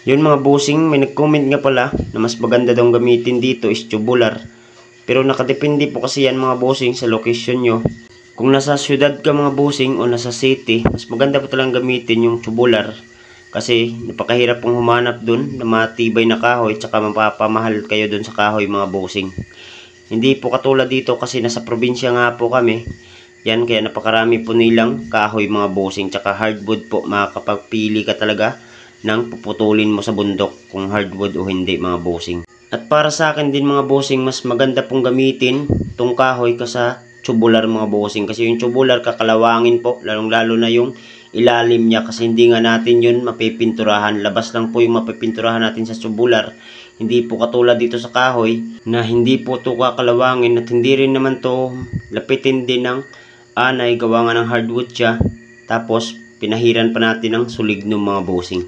Yun mga bossing, may nag-comment nga pala na mas maganda daw gamitin dito is tubular. Pero nakadepende po kasi yan mga bossing sa location nyo. Kung nasa syudad ka mga bossing o nasa city, mas maganda po talagang gamitin yung tubular. Kasi napakahirap pong humanap dun na matibay na kahoy, tsaka mapapamahal kayo dun sa kahoy mga bossing. Hindi po katulad dito kasi nasa probinsya nga po kami. Yan, kaya napakarami po nilang kahoy mga bossing, tsaka hardwood po. Makakapagpili ka talaga ng puputulin mo sa bundok kung hardwood o hindi mga bossing. At para sa akin din mga bossing, mas maganda pong gamitin tong kahoy kasa tubular mga bossing. Kasi yung tubular kakalawangin po, lalong lalo na yung ilalim niya, kasi hindi nga natin yun mapipinturahan. Labas lang po yung mapipinturahan natin sa tubular. Hindi po katulad dito sa kahoy na hindi po ito kakalawangin, at hindi rin naman to lapitin din ng anay, gawa nga ng hardwood siya. Tapos pinahiran pa natin ng sulig ng mga bossing.